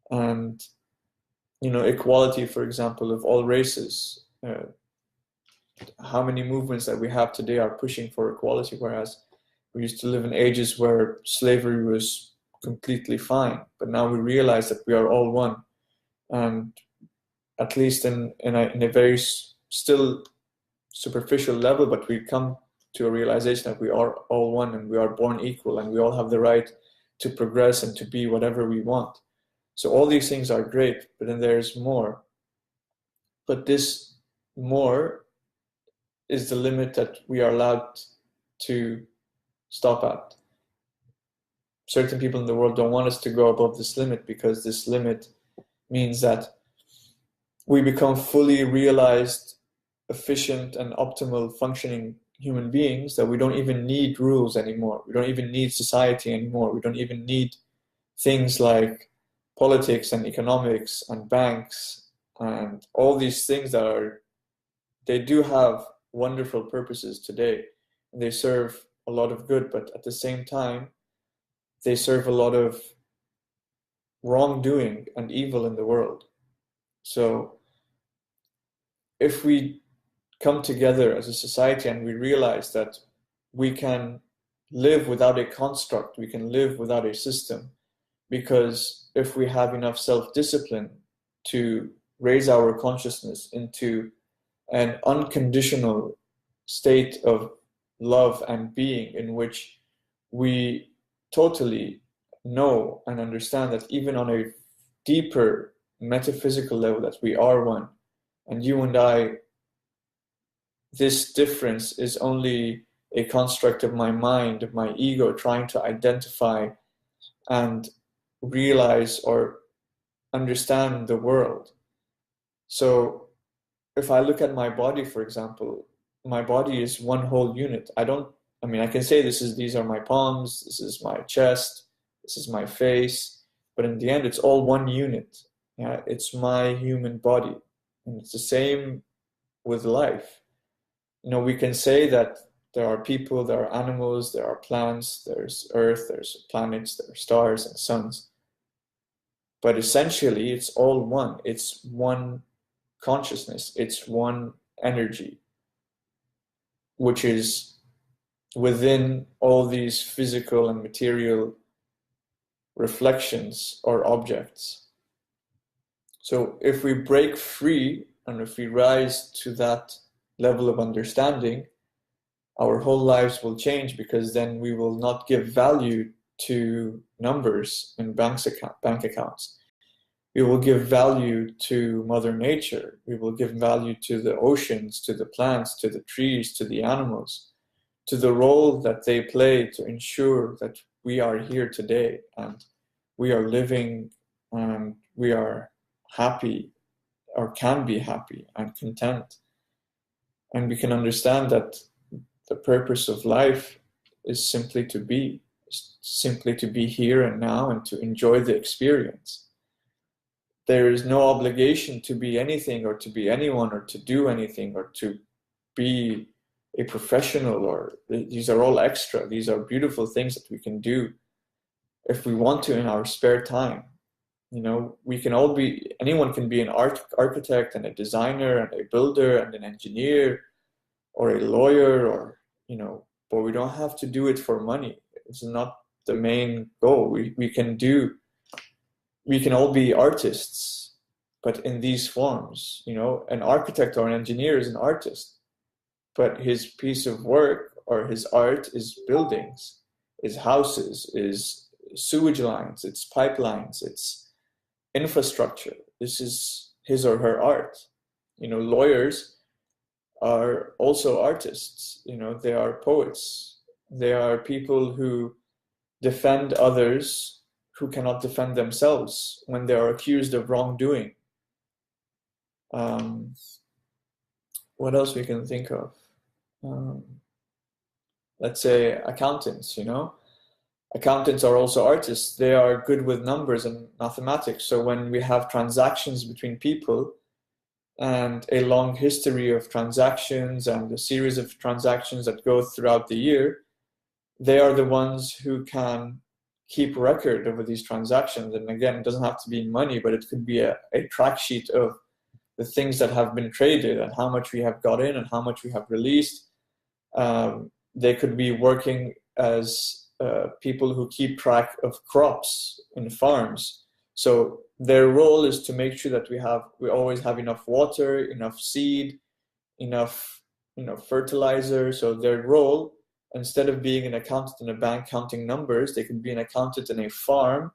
and equality, for example, of all races. How many movements that we have today are pushing for equality, whereas we used to live in ages where slavery was completely fine, but now we realize that we are all one, and at least in a very still superficial level, but we come to a realization that we are all one and we are born equal and we all have the right to progress and to be whatever we want. So all these things are great, but then there's more. But this more is the limit that we are allowed to stop at. Certain people in the world don't want us to go above this limit, because this limit means that we become fully realized, efficient, and optimal functioning human beings, that we don't even need rules anymore. We don't even need society anymore. We don't even need things like politics and economics and banks and all these things they do have wonderful purposes today. They serve a lot of good, but at the same time, they serve a lot of wrongdoing and evil in the world. So if we come together as a society and we realize that we can live without a construct, we can live without a system, because if we have enough self-discipline to raise our consciousness into an unconditional state of love and being, in which we totally know and understand that even on a deeper metaphysical level that we are one, and you and I, this difference is only a construct of my mind, of my ego, trying to identify and realize or understand the world. So if I look at my body, for example, my body is one whole unit. I can say these are my palms, this is my chest, this is my face, but in the end, it's all one unit. Yeah, it's my human body. And it's the same with life. We can say that there are people, there are animals, there are plants, there's earth, there's planets, there are stars and suns. But essentially, it's all one. It's one consciousness. It's one energy, which is within all these physical and material reflections or objects. So if we break free and if we rise to that level of understanding, our whole lives will change, because then we will not give value to numbers in bank accounts. We will give value to Mother Nature. We will give value to the oceans, to the plants, to the trees, to the animals, to the role that they play to ensure that we are here today and we are living and we are happy, or can be happy and content. And we can understand that the purpose of life is simply to be here and now, and to enjoy the experience. There is no obligation to be anything or to be anyone or to do anything or to be a professional, or these are all extra. These are beautiful things that we can do if we want to in our spare time. Anyone can be an architect and a designer and a builder and an engineer or a lawyer, but we don't have to do it for money. It's not the main goal. We can all be artists, but in these forms. An architect or an engineer is an artist, but his piece of work or his art is buildings, is houses, is sewage lines, it's pipelines, it's infrastructure. This is his or her art. Lawyers are also artists. They are poets. They are people who defend others who cannot defend themselves when they are accused of wrongdoing. What else we can think of? Let's say accountants. Accountants are also artists. They are good with numbers and mathematics. So when we have transactions between people and a long history of transactions and a series of transactions that go throughout the year, they are the ones who can keep record over these transactions. And again, it doesn't have to be in money, but it could be a track sheet of the things that have been traded and how much we have got in and how much we have released. They could be working as people who keep track of crops in farms. So their role is to make sure that we always have enough water, enough seed, enough fertilizer. So their role, instead of being an accountant in a bank counting numbers, they could be an accountant in a farm